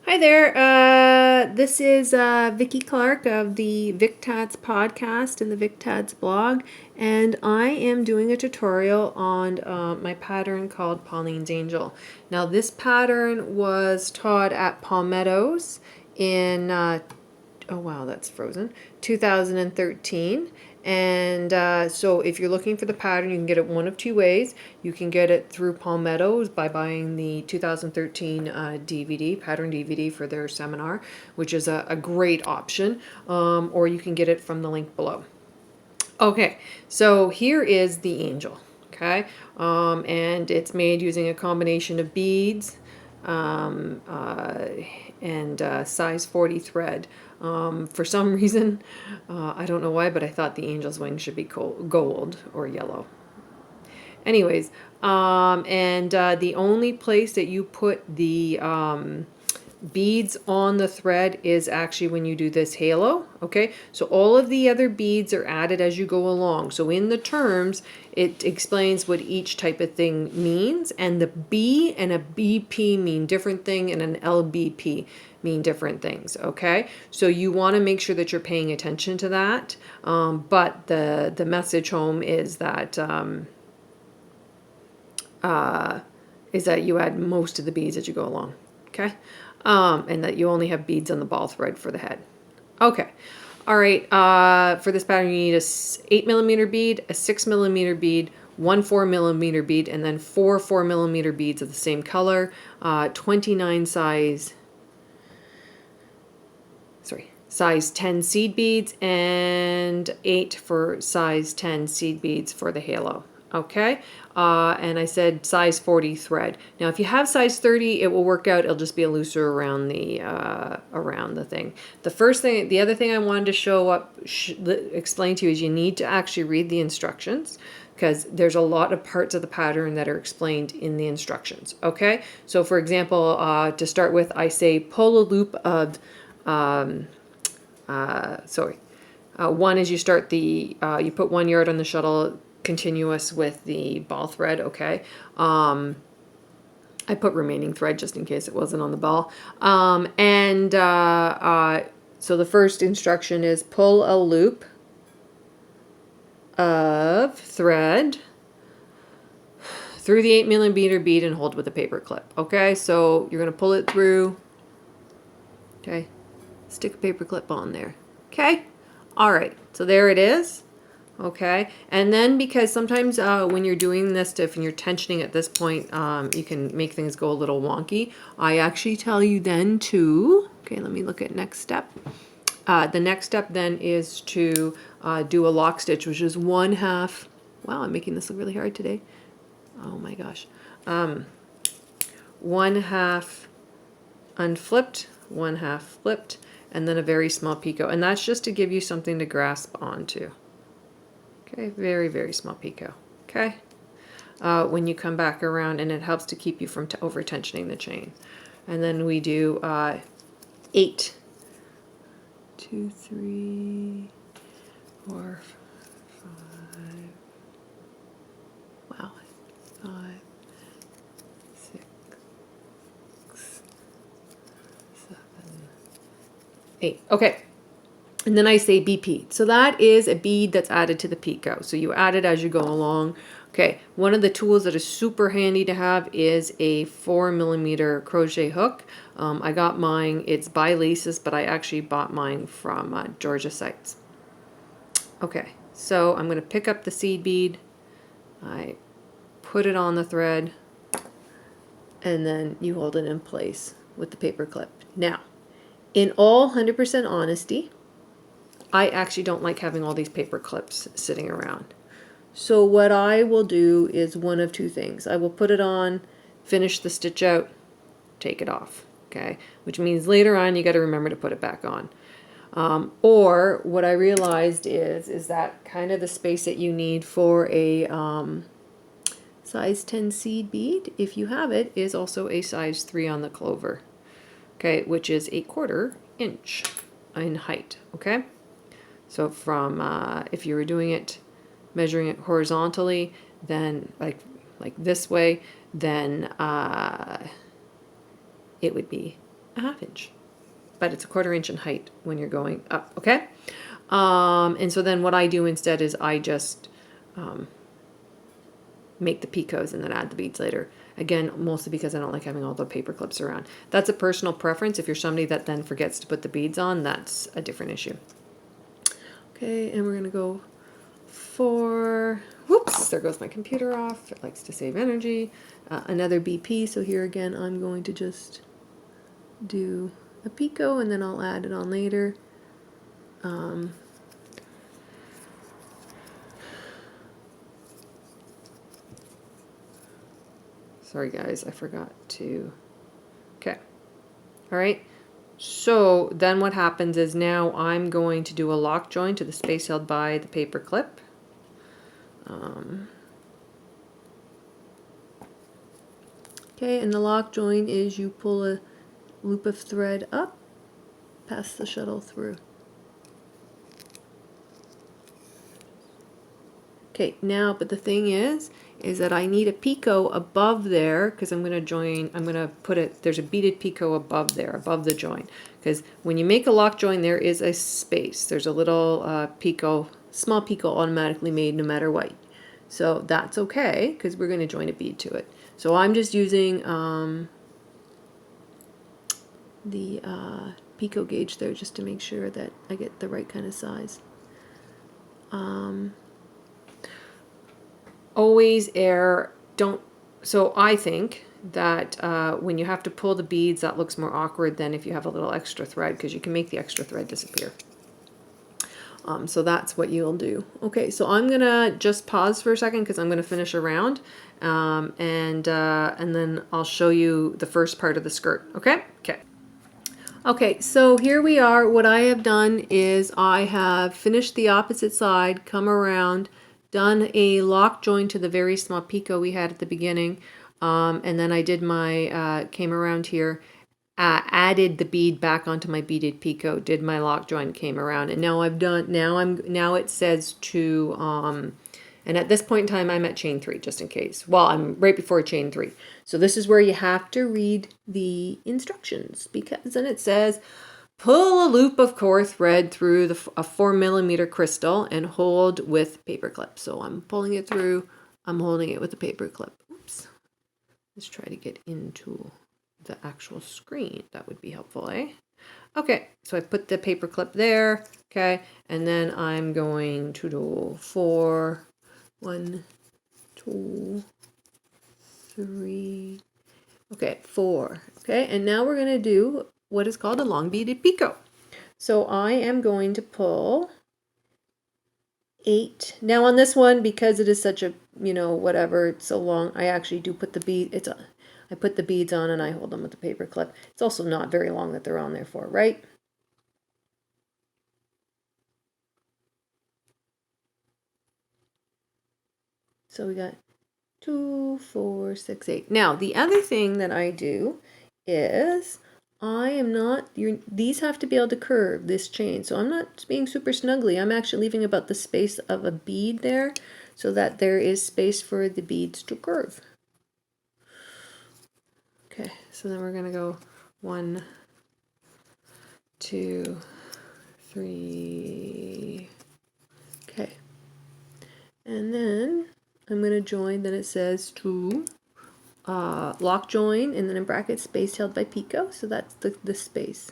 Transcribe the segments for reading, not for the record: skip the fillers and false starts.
Hi there. This is Vicki Clarke of the VicTads podcast and the VicTads blog, and I am doing a tutorial on my pattern called Pauline's Angel. Now, this pattern was taught at Palmetto's in oh wow, that's frozen, 2013. And so if you're looking for the pattern, you can get it one of two ways. You can get it through Palmetto's by buying the 2013 DVD, pattern DVD for their seminar, which is a great option, or you can get it from the link below. Okay, so here is the angel, okay? And it's made using a combination of beads, and size 40 thread. For some reason, I don't know why, but I thought the angel's wings should be gold or yellow. Anyways, and the only place that you put the beads on the thread is actually when you do this halo. Okay, so all of the other beads are added as you go along. So in the terms, it explains what each type of thing means, and the B and a BP mean different thing, and an LBP mean different things. Okay, so you want to make sure that you're paying attention to that. But the message home is that you add most of the beads as you go along. Okay, and that you only have beads on the ball thread for the head. Okay, all right. For this pattern, you need a 8mm bead, a 6mm bead, one 4mm bead, and then four 4mm beads of the same color. 29 size 10 seed beads, and 8 for size 10 seed beads for the halo. Okay, and I said size 40 thread. Now, if you have size 30, it will work out. It'll just be a looser around the thing. The other thing I wanted to explain to you is you need to actually read the instructions, because there's a lot of parts of the pattern that are explained in the instructions. Okay, so for example, to start with, I say pull a loop of one is you start you put 1 yard on the shuttle continuous with the ball thread. Okay, I put remaining thread just in case it wasn't on the ball. So the first instruction is pull a loop of thread through the 8mm bead and hold with a paper clip. Okay, so you're going to pull it through. Okay, stick a paper clip on there. Okay, all right, so there it is. Okay, and then because sometimes when you're doing this stuff and you're tensioning at this point, you can make things go a little wonky. I actually tell you then to, okay, let me look at next step. The next step then is to do a lock stitch, which is 1/2. Wow, I'm making this look really hard today. Oh my gosh. 1/2 unflipped, 1/2 flipped, and then a very small picot. And that's just to give you something to grasp onto. Okay, very, very small picot. Okay, when you come back around, and it helps to keep you from over tensioning the chain. And then we do 8. 2, 3, 4, 5. Wow, 5, 6, 7, 8. Okay. And then I say BP. So that is a bead that's added to the picot. So you add it as you go along. Okay, one of the tools that is super handy to have is a 4mm crochet hook. I got mine, it's by Laces, but I actually bought mine from Georgia Sites. Okay, so I'm going to pick up the seed bead. I put it on the thread, and then you hold it in place with the paper clip. Now, in all 100% honesty, I actually don't like having all these paper clips sitting around. So what I will do is one of two things. I will put it on, finish the stitch out, take it off. Okay, which means later on you got to remember to put it back on. Or what I realized is that kind of the space that you need for a size 10 seed bead, if you have it, is also a size 3 on the clover. Okay, which is 1/4 inch in height. Okay. So from, if you were doing it, measuring it horizontally, then like this way, then it would be a 1/2 inch, but it's a 1/4 inch in height when you're going up, okay? And so then what I do instead is I just make the picots and then add the beads later. Again, mostly because I don't like having all the paper clips around. That's a personal preference. If you're somebody that then forgets to put the beads on, that's a different issue. Okay, and we're gonna go for, whoops, there goes my computer off. It likes to save energy. Another BP, so here again, I'm going to just do a picot and then I'll add it on later. Sorry guys, I forgot to, okay. All right, so then what happens is now I'm going to do a lock join to the space held by the paper clip. Okay, and the lock join is you pull a loop of thread up, pass the shuttle through. Okay, now, but the thing is that I need a picot above there because I'm going to join, I'm going to put it, there's a beaded picot above there, above the join. Because when you make a lock join, there is a space. There's a little picot, small picot automatically made no matter what. So that's okay because we're going to join a bead to it. So I'm just using the picot gauge there just to make sure that I get the right kind of size. Always err, don't, so I think that when you have to pull the beads, that looks more awkward than if you have a little extra thread, because you can make the extra thread disappear. So that's what you'll do. Okay, so I'm gonna just pause for a second because I'm gonna finish a round, and then I'll show you the first part of the skirt. Okay. Okay, so here we are. What I have done is I have finished the opposite side, come around, done a lock join to the very small picot we had at the beginning, and then I did my came around here, added the bead back onto my beaded picot, did my lock join, came around, and now I've done, now it says to and at this point in time I'm at chain 3 just in case. Well, I'm right before chain 3. So this is where you have to read the instructions, because then it says pull a loop of core thread through a 4mm crystal and hold with paper clip. So I'm pulling it through, I'm holding it with a paper clip. Oops. Let's try to get into the actual screen. That would be helpful, eh? Okay, so I put the paper clip there, okay, and then I'm going to do 4, 1, 2, 3, okay, 4, okay, and now we're going to do what is called a long beaded picot. So I am going to pull 8. Now on this one, because it is such a, you know, whatever, it's so long, I actually do put the bead, I put the beads on and I hold them with the paper clip. It's also not very long that they're on there for, right? So we got 2, 4, 6, 8. Now, the other thing that I do is I am not, these have to be able to curve this chain. So I'm not being super snuggly. I'm actually leaving about the space of a bead there so that there is space for the beads to curve. Okay, so then we're going to go 1, 2, 3. Okay. And then I'm going to join, then it says to lock join, and then in brackets space held by picot, so that's the space.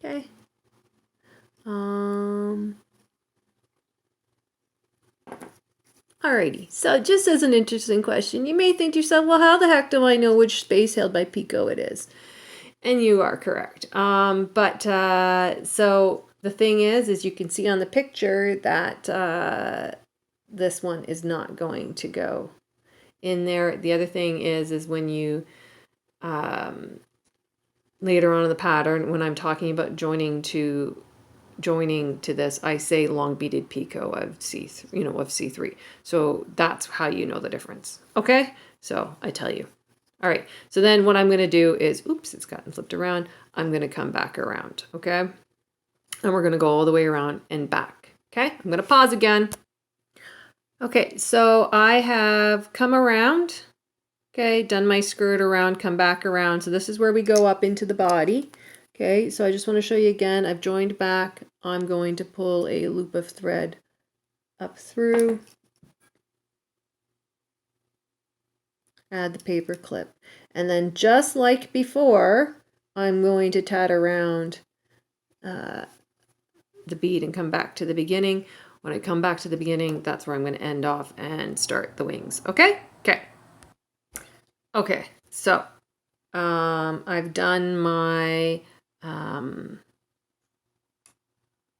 Okay. Alrighty, so just as an interesting question, you may think to yourself, well, how the heck do I know which space held by picot it is? And you are correct. So the thing is you can see on the picture that this one is not going to go in there. The other thing is when you later on in the pattern, when I'm talking about joining to this, I say long beaded picot of C3. So that's how you know the difference. Okay, so I tell you. All right, so then what I'm going to do is, oops, it's gotten flipped around. I'm going to come back around, okay? And we're going to go all the way around and back, okay? I'm going to pause again. Okay, so I have come around Okay, done my skirt around, come back around. So this is where we go up into the body. Okay, so I just want to show you again, I've joined back. I'm going to pull a loop of thread up through, add the paper clip, and then just like before, I'm going to tat around the bead and come back to the beginning. When I come back to the beginning, that's where I'm going to end off and start the wings. Okay? Okay, so I've done my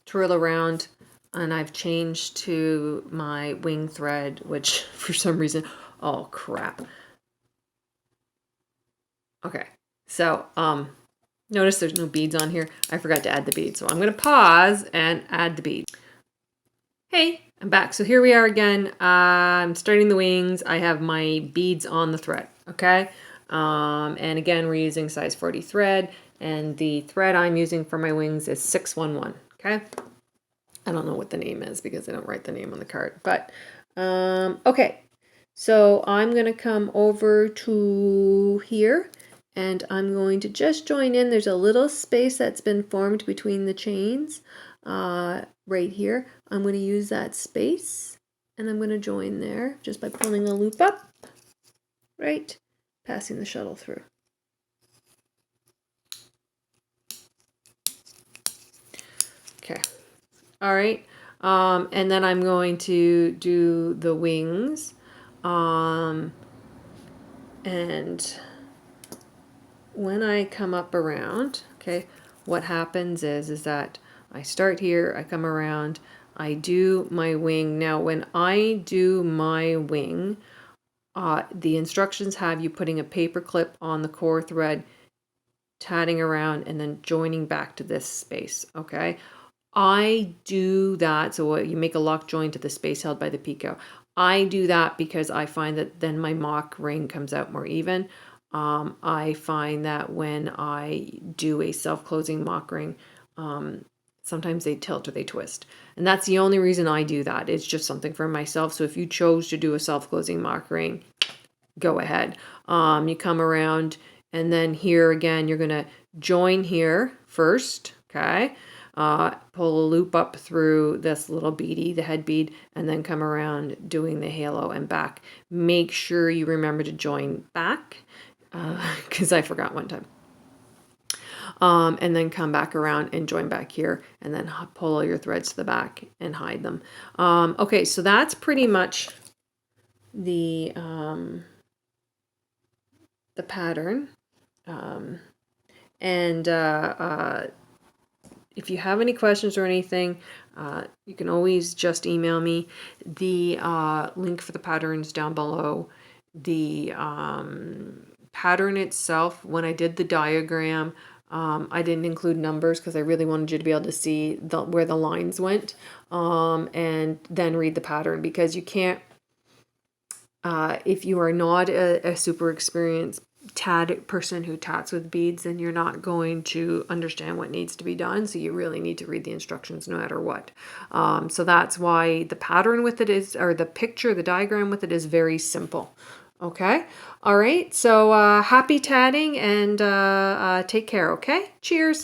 twirl around, and I've changed to my wing thread, which for some reason, oh crap. Okay, so notice there's no beads on here. I forgot to add the beads, so I'm going to pause and add the beads. Hey, I'm back. So here we are again. I'm starting the wings. I have my beads on the thread, okay? And again, we're using size 40 thread, and the thread I'm using for my wings is 611, okay? I don't know what the name is because I don't write the name on the card, but okay. So I'm going to come over to here, and I'm going to just join in. There's a little space that's been formed between the chains right here. I'm going to use that space, and I'm going to join there just by pulling a loop up, right, passing the shuttle through. Okay, all right, and then I'm going to do the wings, and when I come up around, okay, what happens is that I start here, I come around, I do my wing. Now, when I do my wing, the instructions have you putting a paper clip on the core thread, tatting around, and then joining back to this space, okay? I do that, so you make a lock join to the space held by the picot. I do that because I find that then my mock ring comes out more even. I find that when I do a self-closing mock ring, sometimes they tilt or they twist. And that's the only reason I do that. It's just something for myself. So if you chose to do a self-closing mock ring, go ahead. You come around, and then here again, you're going to join here first, okay? Pull a loop up through this little beady, the head bead, and then come around doing the halo and back. Make sure you remember to join back, because I forgot one time. And then come back around and join back here, and then pull all your threads to the back and hide them. Okay, so that's pretty much the pattern. If you have any questions or anything, you can always just email me. The link for the patterns down below. The pattern itself, when I did the diagram, I didn't include numbers because I really wanted you to be able to see where the lines went, and then read the pattern, because you can't, if you are not a super experienced person who tats with beads, then you're not going to understand what needs to be done. So you really need to read the instructions no matter what. So that's why the pattern with it is, or the picture, the diagram with it is very simple. Okay. All right. So happy tatting, and take care. Okay. Cheers.